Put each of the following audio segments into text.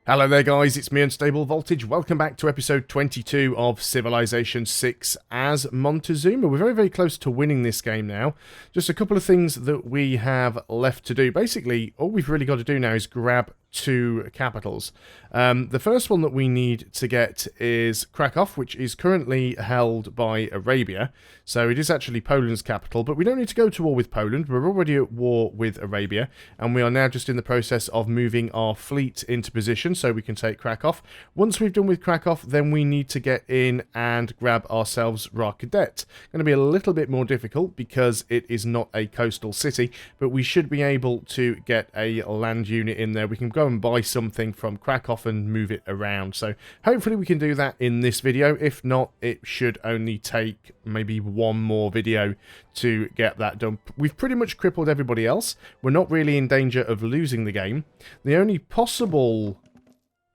Hello there guys, it's me Unstable Voltage. Welcome back to episode 22 of Civilization 6 as Montezuma. We're very close to winning this game now. Just a couple of things that we have left to do. Basically, all we've really got to do now is grab two capitals. The first one that we need to get is Krakow, which is currently held by Arabia. So it is actually Poland's capital, but we don't need to go to war with Poland. We're already at war with Arabia, and we are now just in the process of moving our fleet into position so we can take Krakow. Once we've done with Krakow, then we need to get in and grab ourselves VarraCuda. Going to be a little bit more difficult because it is not a coastal city, but we should be able to get a land unit in there. We can go and buy something from Krakow and move it around. So hopefully we can do that in this video. If not, it should only take maybe one more video to get that done. We've pretty much crippled everybody else. We're not really in danger of losing the game. The only possible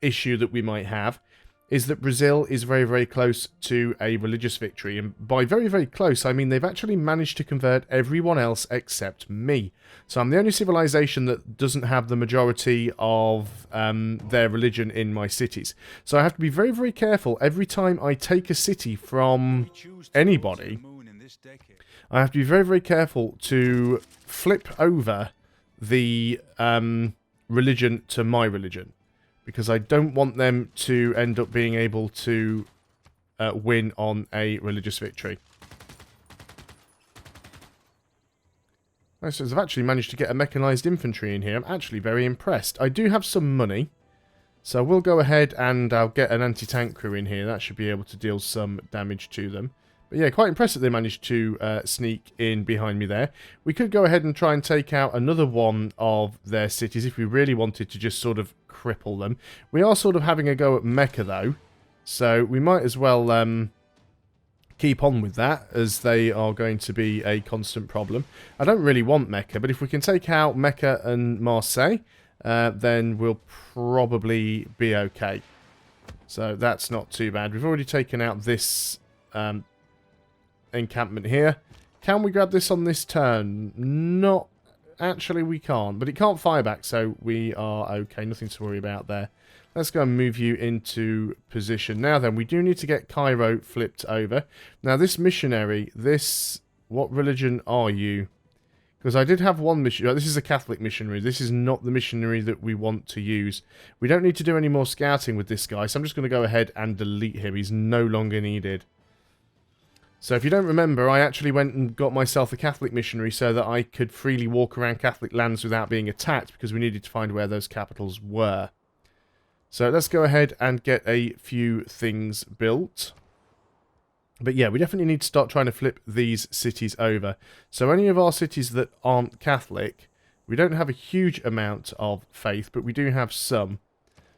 issue that we might have is that Brazil is very close to a religious victory, and by very close I mean they've actually managed to convert everyone else except me. So I'm the only civilization that doesn't have the majority of their religion in my cities. So I have to be very careful every time I take a city from anybody. I have to be very careful to flip over the religion to my religion, because I don't want them to end up being able to win on a religious victory. Nice, so I've actually managed to get a mechanized infantry in here. I'm actually very impressed. I do have some money, so we'll go ahead and I'll get an anti-tank crew in here. That should be able to deal some damage to them. But yeah, quite impressed that they managed to sneak in behind me there. We could go ahead and try and take out another one of their cities if we really wanted to just sort of cripple them. We are sort of having a go at Mecca though, so we might as well keep on with that, as they are going to be a constant problem. I don't really want Mecca, but if we can take out Mecca and Marseille, then we'll probably be okay. So that's not too bad. We've already taken out this encampment here. Can we grab this on this turn? Not actually, we can't, but it can't fire back, so we are okay. Nothing to worry about there. Let's go and move you into position. Now then, we do need to get Cairo flipped over. Now this missionary, what religion are you? Because I did have one missionary. This is a Catholic missionary. This is not the missionary that we want to use. We don't need to do any more scouting with this guy, so I'm just going to go ahead and delete him. He's no longer needed. So if you don't remember, I actually went and got myself a Catholic missionary so that I could freely walk around Catholic lands without being attacked, because we needed to find where those capitals were. So let's go ahead and get a few things built. But yeah, we definitely need to start trying to flip these cities over. So any of our cities that aren't Catholic, we don't have a huge amount of faith, but we do have some.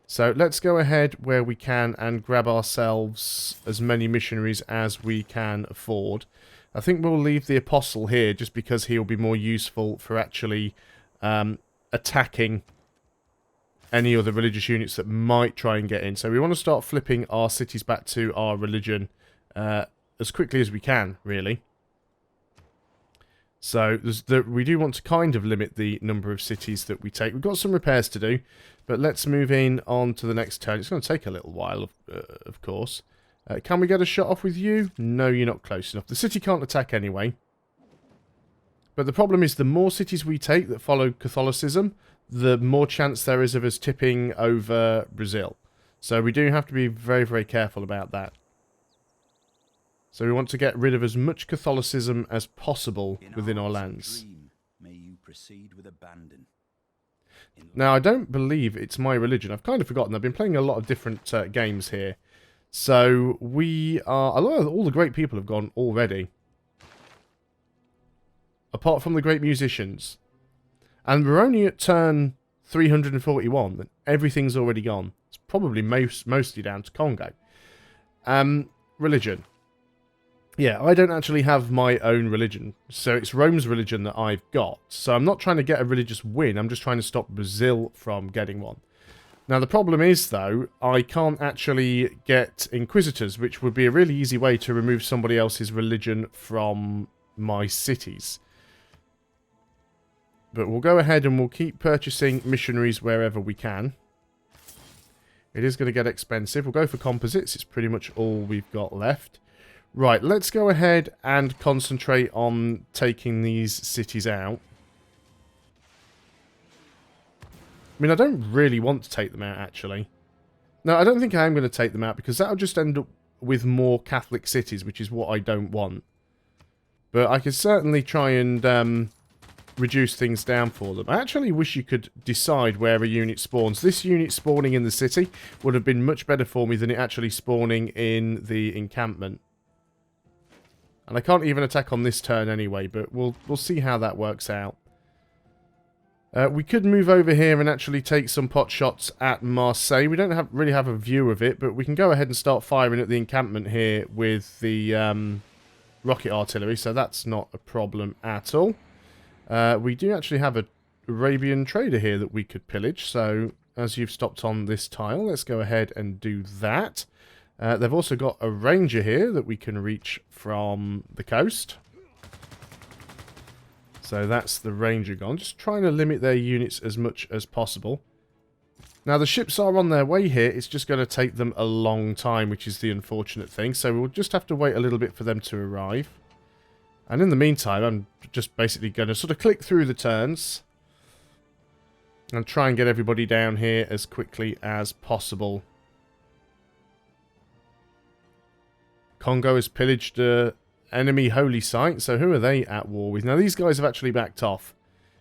So let's go ahead where we can and grab ourselves as many missionaries as we can afford. I think we'll leave the apostle here just because he'll be more useful for actually attacking any other religious units that might try and get in. So we want to start flipping our cities back to our religion as quickly as we can, really. So we do want to kind of limit the number of cities that we take. We've got some repairs to do, but let's move on to the next turn. It's going to take a little while, of course. Can we get a shot off with you? No, you're not close enough. The city can't attack anyway. But the problem is the more cities we take that follow Catholicism, the more chance there is of us tipping over Brazil. So we do have to be very careful about that. So we want to get rid of as much Catholicism as possible within our lands. Now, I don't believe it's my religion. I've kind of forgotten. I've been playing a lot of different games here. So we are... all the great people have gone already. Apart from the great musicians. And we're only at turn 341. Everything's already gone. It's probably mostly down to Congo. Religion. Yeah, I don't actually have my own religion, so it's Rome's religion that I've got. So I'm not trying to get a religious win, I'm just trying to stop Brazil from getting one. Now the problem is, though, I can't actually get Inquisitors, which would be a really easy way to remove somebody else's religion from my cities. But we'll go ahead and we'll keep purchasing missionaries wherever we can. It is going to get expensive. We'll go for composites. It's pretty much all we've got left. Right, let's go ahead and concentrate on taking these cities out. I mean, I don't really want to take them out, actually. No, I don't think I am going to take them out, because that'll just end up with more Catholic cities, which is what I don't want. But I could certainly try and reduce things down for them. I actually wish you could decide where a unit spawns. This unit spawning in the city would have been much better for me than it actually spawning in the encampment. And I can't even attack on this turn anyway, but we'll see how that works out. We could move over here and actually take some pot shots at Marseille. We don't really have a view of it, but we can go ahead and start firing at the encampment here with the rocket artillery, so that's not a problem at all. We do actually have an Arabian trader here that we could pillage, so as you've stopped on this tile, let's go ahead and do that. They've also got a ranger here that we can reach from the coast. So that's the ranger gone. Just trying to limit their units as much as possible. Now the ships are on their way here. It's just going to take them a long time, which is the unfortunate thing. So we'll just have to wait a little bit for them to arrive. And in the meantime, I'm just basically going to sort of click through the turns. And try and get everybody down here as quickly as possible. Congo has pillaged enemy holy site, so who are they at war with? Now these guys have actually backed off,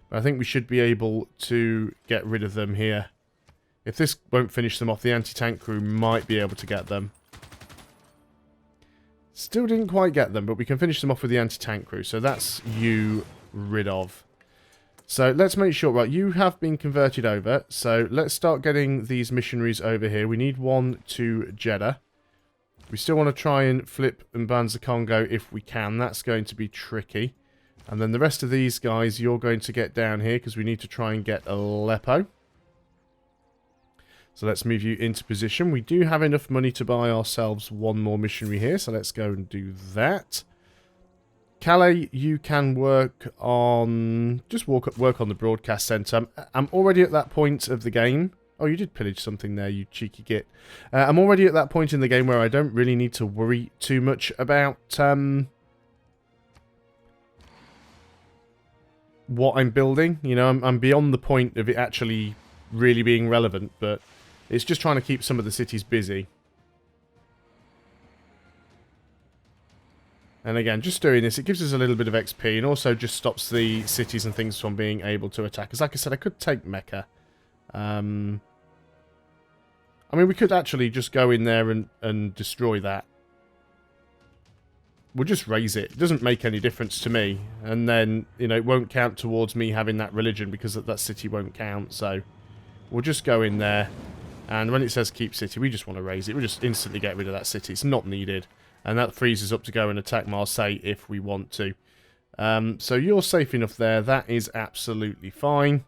but I think we should be able to get rid of them here. If this won't finish them off, the anti-tank crew might be able to get them. Still didn't quite get them, but we can finish them off with the anti-tank crew, so that's you rid of. So let's make sure, right, you have been converted over, so let's start getting these missionaries over here. We need one to Jeddah. We still want to try and flip Mbanza Congo if we can. That's going to be tricky. And then the rest of these guys, you're going to get down here because we need to try and get Aleppo. So let's move you into position. We do have enough money to buy ourselves one more missionary here, so let's go and do that. Calais, you can work on... just work on the broadcast centre. I'm already at that point of the game. Oh, you did pillage something there, you cheeky git. I'm already at that point in the game where I don't really need to worry too much about what I'm building. You know, I'm beyond the point of it actually really being relevant, but it's just trying to keep some of the cities busy. And again, just doing this, it gives us a little bit of XP and also just stops the cities and things from being able to attack. Because like I said, I could take Mecca. I mean, we could actually just go in there and destroy that. We'll just raise it. It doesn't make any difference to me. And then, you know, it won't count towards me having that religion because that city won't count. So we'll just go in there. And when it says keep city, we just want to raise it. We'll just instantly get rid of that city. It's not needed. And that frees us up to go and attack Marseille if we want to. So you're safe enough there. That is absolutely fine.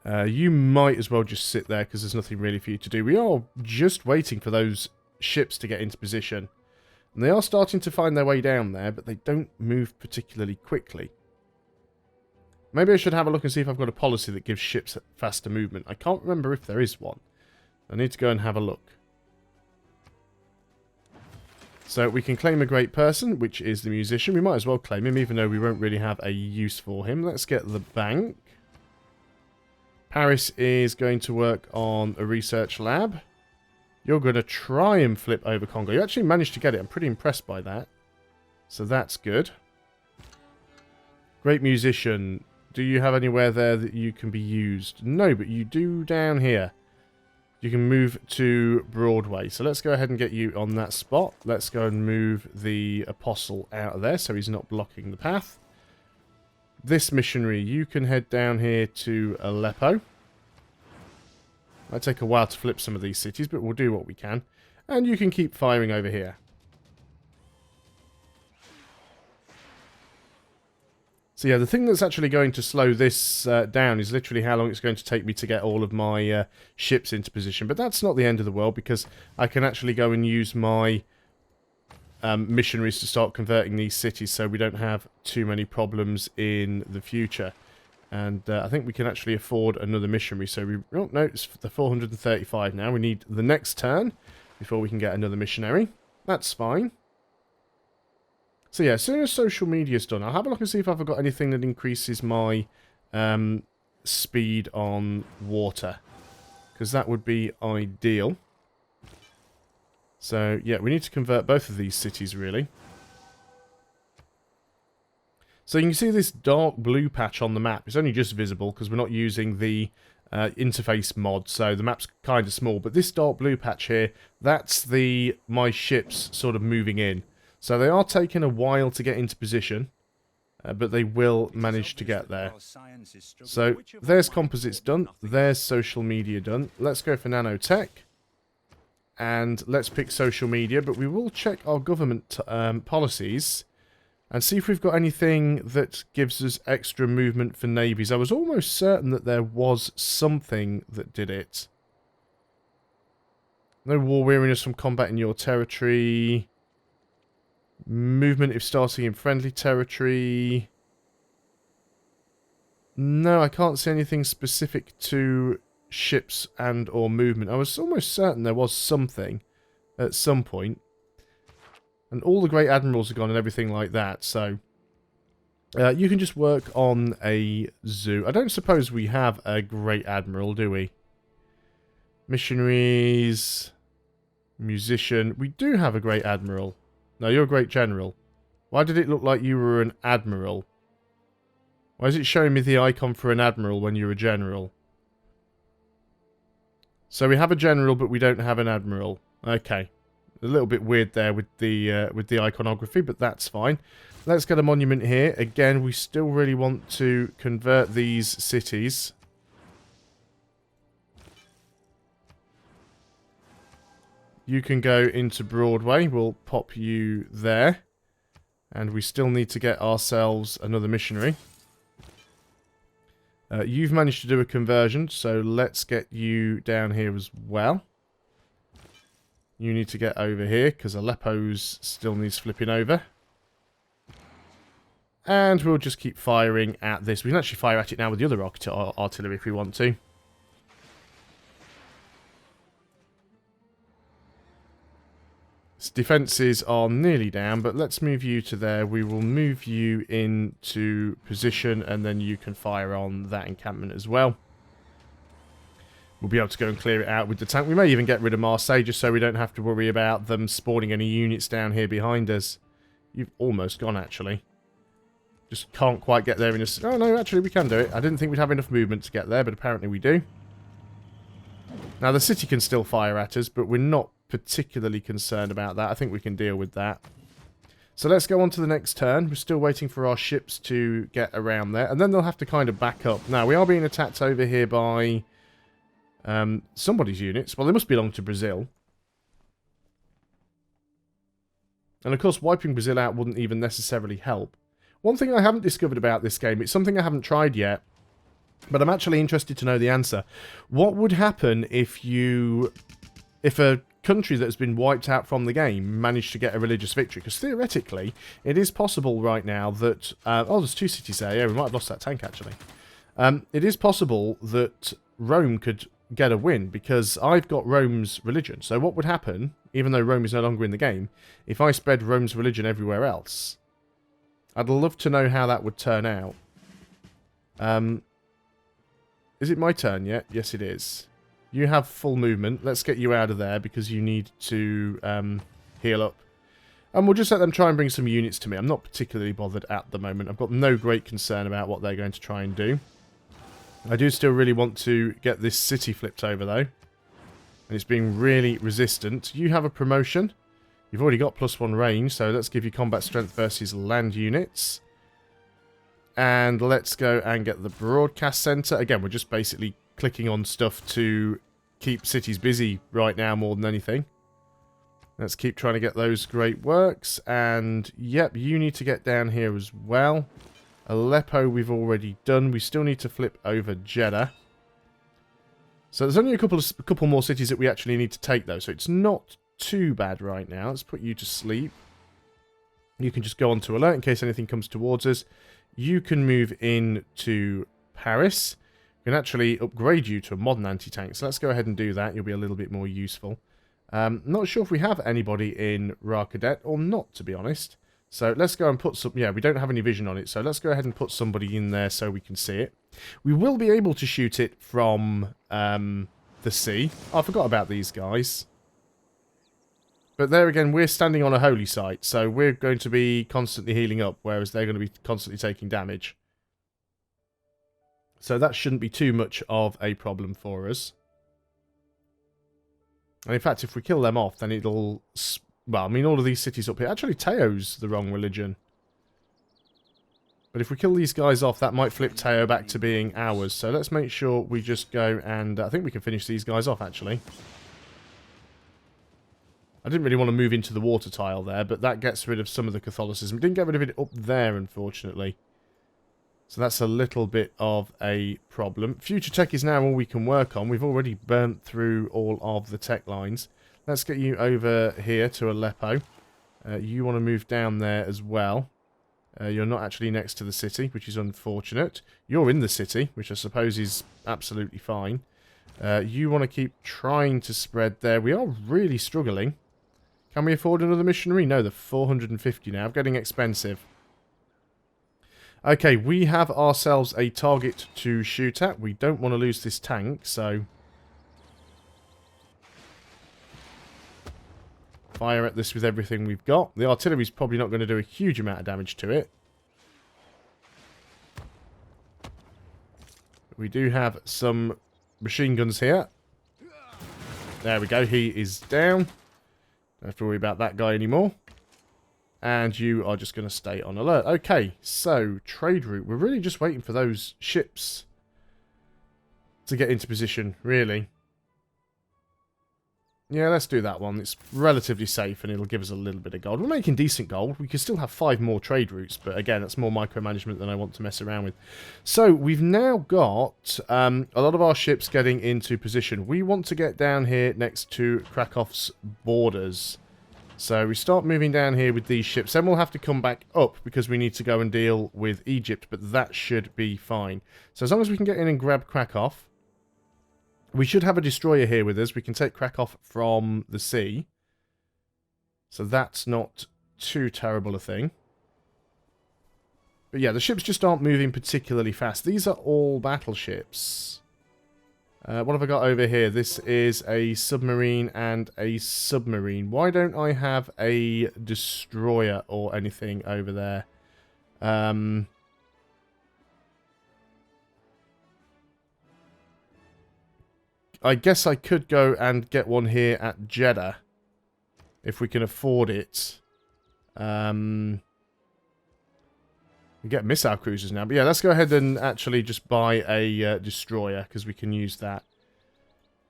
You might as well just sit there because there's nothing really for you to do. We are just waiting for those ships to get into position. And they are starting to find their way down there, but they don't move particularly quickly. Maybe I should have a look and see if I've got a policy that gives ships faster movement. I can't remember if there is one. I need to go and have a look. So we can claim a great person, which is the musician. We might as well claim him, even though we won't really have a use for him. Let's get the bank. Paris is going to work on a research lab. You're going to try and flip over Congo. You actually managed to get it. I'm pretty impressed by that. So that's good. Great musician. Do you have anywhere there that you can be used? No, but you do down here. You can move to Broadway. So let's go ahead and get you on that spot. Let's go and move the apostle out of there so he's not blocking the path. This missionary, you can head down here to Aleppo. Might take a while to flip some of these cities, but we'll do what we can. And you can keep firing over here. So yeah, the thing that's actually going to slow this down is literally how long it's going to take me to get all of my ships into position. But that's not the end of the world, because I can actually go and use my missionaries to start converting these cities so we don't have too many problems in the future. And I think we can actually afford another missionary. So we... Oh, no, it's the 435 now. We need the next turn before we can get another missionary. That's fine. So yeah, as soon as social media's done, I'll have a look and see if I've got anything that increases my speed on water. Because that would be ideal. So yeah, we need to convert both of these cities, really. So you can see this dark blue patch on the map. It's only just visible because we're not using the interface mod, so the map's kind of small. But this dark blue patch here, that's my ships sort of moving in. So they are taking a while to get into position, but they will manage to get there. So there's composites done, there's social media done. Let's go for nanotech, and let's pick social media, but we will check our government policies and see if we've got anything that gives us extra movement for navies. I was almost certain that there was something that did it. No war weariness from combat in your territory. Movement if starting in friendly territory. No, I can't see anything specific to ships and or movement. I was almost certain there was something at some point. And all the great admirals are gone and everything like that, so you can just work on a zoo. I don't suppose we have a great admiral, do we? Missionaries, musician. We do have a great admiral. No, you're a great general. Why did it look like you were an admiral? Why is it showing me the icon for an admiral when you're a general? So we have a general, but we don't have an admiral. Okay. A little bit weird there with the iconography, but that's fine. Let's get a monument here. Again, we still really want to convert these cities. You can go into Broadway. We'll pop you there. And we still need to get ourselves another missionary. You've managed to do a conversion, so let's get you down here as well. You need to get over here, because Aleppo's still needs flipping over. And we'll just keep firing at this. We can actually fire at it now with the other artillery if we want to. Its defences are nearly down, but let's move you to there. We will move you into position, and then you can fire on that encampment as well. We'll be able to go and clear it out with the tank. We may even get rid of Marseille just so we don't have to worry about them spawning any units down here behind us. You've almost gone, actually. Just can't quite get there in a... Oh, no, actually, we can do it. I didn't think we'd have enough movement to get there, but apparently we do. Now, the city can still fire at us, but we're not particularly concerned about that. I think we can deal with that. So let's go on to the next turn. We're still waiting for our ships to get around there, and then they'll have to kind of back up. Now, we are being attacked over here by... somebody's units. Well, they must belong to Brazil. And of course, wiping Brazil out wouldn't even necessarily help. One thing I haven't discovered about this game, it's something I haven't tried yet, but I'm actually interested to know the answer. What would happen if a country that has been wiped out from the game managed to get a religious victory? Because theoretically, it is possible right now that... oh, there's two cities there. Yeah, we might have lost that tank, actually. It is possible that Rome could get a win, because I've got Rome's religion. So what would happen, even though Rome is no longer in the game, if I spread Rome's religion everywhere else? I'd love to know how that would turn out. Is it my turn yet? Yes, it is. You have full movement. Let's get you out of there, because you need to heal up. And we'll just let them try and bring some units to me. I'm not particularly bothered at the moment. I've got no great concern about what they're going to try and do. I do still really want to get this city flipped over, though. And it's being really resistant. You have a promotion. You've already got +1 range, so let's give you combat strength versus land units. And let's go and get the broadcast center. Again, we're just basically clicking on stuff to keep cities busy right now more than anything. Let's keep trying to get those great works. And, yep, you need to get down here as well. Aleppo we've already done. We still need to flip over Jeddah. So there's only a couple more cities that we actually need to take, though. So it's not too bad right now. Let's put you to sleep. You can just go on to alert in case anything comes towards us. You can move in to Paris. We can actually upgrade you to a modern anti-tank. So let's go ahead and do that. You'll be a little bit more useful. Not sure if we have anybody in BarraCuda or not, to be honest. So let's go and put some... Yeah, we don't have any vision on it. So let's go ahead and put somebody in there so we can see it. We will be able to shoot it from the sea. Oh, I forgot about these guys. But there again, we're standing on a holy site. So we're going to be constantly healing up, whereas they're going to be constantly taking damage. So that shouldn't be too much of a problem for us. And in fact, if we kill them off, then it'll... Well, I mean, all of these cities up here... Actually, Teo's the wrong religion. But if we kill these guys off, that might flip Teo back to being ours. So let's make sure we just go and... I think we can finish these guys off, actually. I didn't really want to move into the water tile there, but that gets rid of some of the Catholicism. Didn't get rid of it up there, unfortunately. So that's a little bit of a problem. Future tech is now all we can work on. We've already burnt through all of the tech lines. Let's get you over here to Aleppo. You want to move down there as well. You're not actually next to the city, which is unfortunate. You're in the city, which I suppose is absolutely fine. You want to keep trying to spread there. We are really struggling. Can we afford another missionary? No, they're 450 now. Getting expensive. Okay, we have ourselves a target to shoot at. We don't want to lose this tank, so... Fire at this with everything we've got. The artillery's probably not going to do a huge amount of damage to it. We do have some machine guns here. There we go, he is down. Don't have to worry about that guy anymore. And you are just going to stay on alert. Okay, so, trade route. We're really just waiting for those ships to get into position, really. Yeah, let's do that one. It's relatively safe and it'll give us a little bit of gold. We're making decent gold. We could still have 5 more trade routes, but again, that's more micromanagement than I want to mess around with. So, we've now got a lot of our ships getting into position. We want to get down here next to Krakow's borders. So, we start moving down here with these ships. Then we'll have to come back up because we need to go and deal with Egypt, but that should be fine. So, as long as we can get in and grab Krakow, we should have a destroyer here with us. We can take Krakow from the sea. So that's not too terrible a thing. But yeah, the ships just aren't moving particularly fast. These are all battleships. What have I got over here? This is a submarine and a submarine. Why don't I have a destroyer or anything over there? I guess I could go and get one here at Jeddah. If we can afford it. We get missile cruisers now. But yeah, let's go ahead and actually just buy a destroyer. Because we can use that.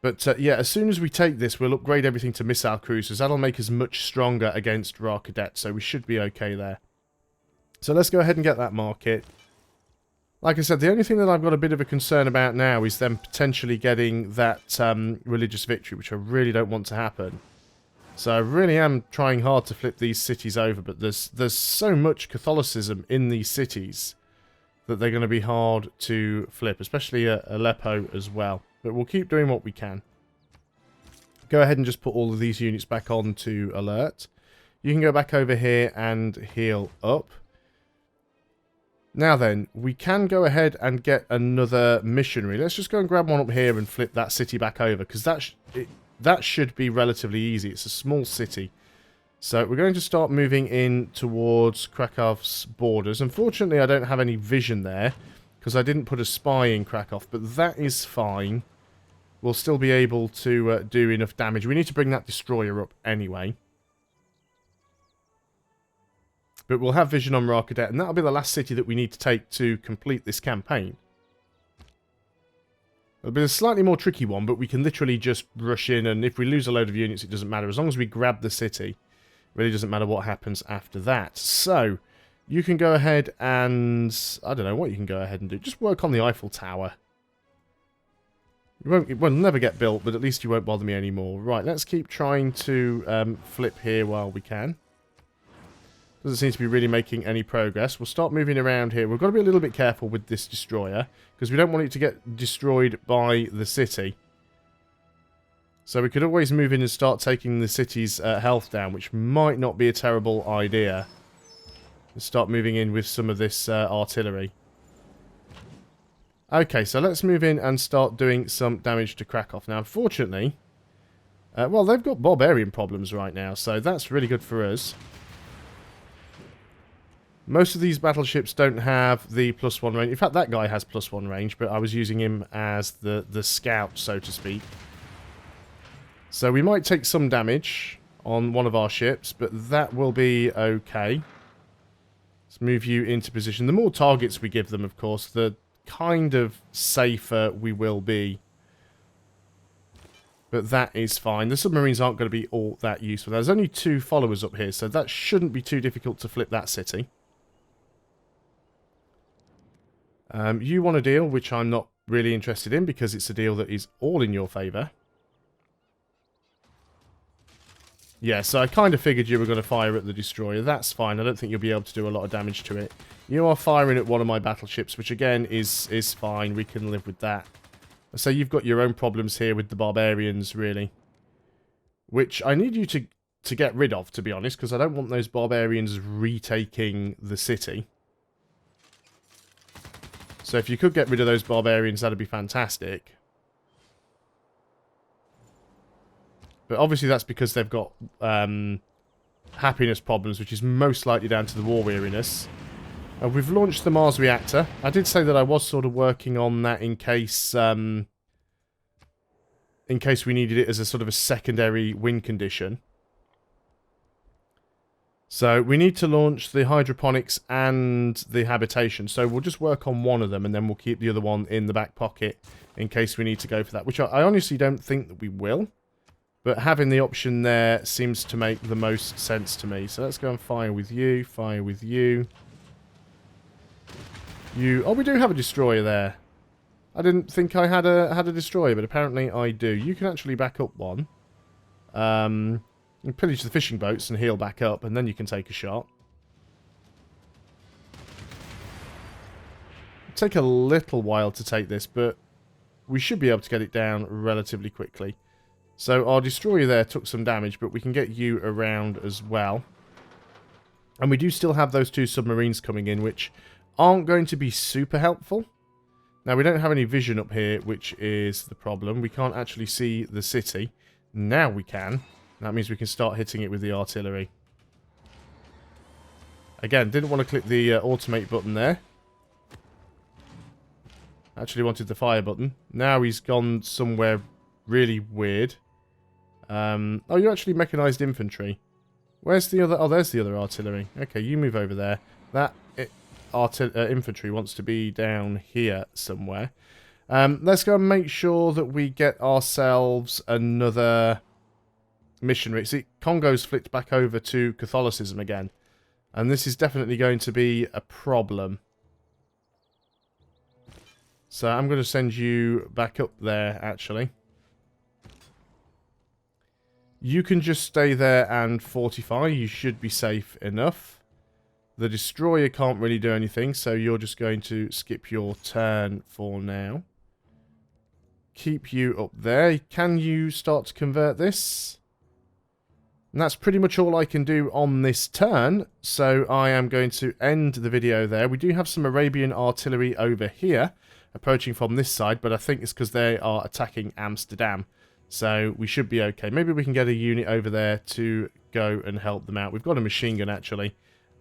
But yeah, as soon as we take this, we'll upgrade everything to missile cruisers. That'll make us much stronger against BarraCuda. So we should be okay there. So let's go ahead and get that market. Like I said, the only thing that I've got a bit of a concern about now is them potentially getting that religious victory, which I really don't want to happen. So I really am trying hard to flip these cities over, but there's so much Catholicism in these cities that they're going to be hard to flip, especially Aleppo as well. But we'll keep doing what we can. Go ahead and just put all of these units back on to alert. You can go back over here and heal up. Now then, we can go ahead and get another missionary. Let's just go and grab one up here and flip that city back over, because that should be relatively easy. It's a small city. So we're going to start moving in towards Krakow's borders. Unfortunately, I don't have any vision there, because I didn't put a spy in Krakow, but that is fine. We'll still be able to do enough damage. We need to bring that destroyer up anyway. But we'll have vision on BarraCuda, and that'll be the last city that we need to take to complete this campaign. It'll be a slightly more tricky one, but we can literally just rush in, and if we lose a load of units, it doesn't matter. As long as we grab the city, it really doesn't matter what happens after that. So, you can go ahead and... I don't know what you can go ahead and do. Just work on the Eiffel Tower. It won't never get built, but at least you won't bother me anymore. Right, let's keep trying to flip here while we can. Doesn't seem to be really making any progress. We'll start moving around here. We've got to be a little bit careful with this destroyer, because we don't want it to get destroyed by the city. So we could always move in and start taking the city's health down, which might not be a terrible idea. Let's start moving in with some of this artillery. Okay, so let's move in and start doing some damage to Krakow. Now, unfortunately, well, they've got barbarian problems right now, so that's really good for us. Most of these battleships don't have the +1 range. In fact, that guy has +1 range, but I was using him as the scout, so to speak. So we might take some damage on one of our ships, but that will be okay. Let's move you into position. The more targets we give them, of course, the kind of safer we will be. But that is fine. The submarines aren't going to be all that useful. There's only 2 followers up here, so that shouldn't be too difficult to flip that city. You want a deal, which I'm not really interested in, because it's a deal that is all in your favour. Yeah, so I kind of figured you were going to fire at the destroyer. That's fine. I don't think you'll be able to do a lot of damage to it. You are firing at one of my battleships, which again is fine. We can live with that. So you've got your own problems here with the barbarians, really. Which I need you to get rid of, to be honest, because I don't want those barbarians retaking the city. So if you could get rid of those barbarians, that'd be fantastic. But obviously that's because they've got happiness problems, which is most likely down to the war weariness. We've launched the Mars reactor. I did say that I was sort of working on that in case we needed it as a sort of a secondary win condition. So we need to launch the hydroponics and the habitation. So we'll just work on one of them, and then we'll keep the other one in the back pocket in case we need to go for that. Which I honestly don't think that we will. But having the option there seems to make the most sense to me. So let's go and fire with you. Fire with you. Oh, we do have a destroyer there. I didn't think I had a destroyer, but apparently I do. You can actually back up one. You pillage the fishing boats and heal back up, and then you can take a shot. It'll take a little while to take this, but we should be able to get it down relatively quickly. So our destroyer there took some damage, but we can get you around as well. And we do still have those 2 submarines coming in, which aren't going to be super helpful. Now, we don't have any vision up here, which is the problem. We can't actually see the city. Now we can. That means we can start hitting it with the artillery. Again, didn't want to click the automate button there. Actually wanted the fire button. Now he's gone somewhere really weird. Oh, you're actually mechanized infantry. Where's the other? Oh, there's the other artillery. Okay, you move over there. That infantry wants to be down here somewhere. Let's go and make sure that we get ourselves another missionary. See, Congo's flipped back over to Catholicism again. And this is definitely going to be a problem. So I'm going to send you back up there, actually. You can just stay there and fortify. You should be safe enough. The destroyer can't really do anything, so you're just going to skip your turn for now. Keep you up there. Can you start to convert this? And that's pretty much all I can do on this turn, so I am going to end the video there. We do have some Arabian artillery over here, approaching from this side, but I think it's because they are attacking Amsterdam. So we should be okay. Maybe we can get a unit over there to go and help them out. We've got a machine gun, actually.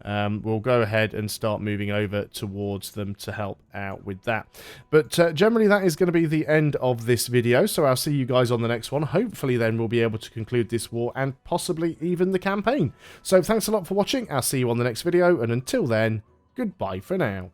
We'll go ahead and start moving over towards them to help out with that. But generally, that is going to be the end of this video. So I'll see you guys on the next one. Hopefully, then, we'll be able to conclude this war and possibly even the campaign. So thanks a lot for watching. I'll see you on the next video. And until then, goodbye for now.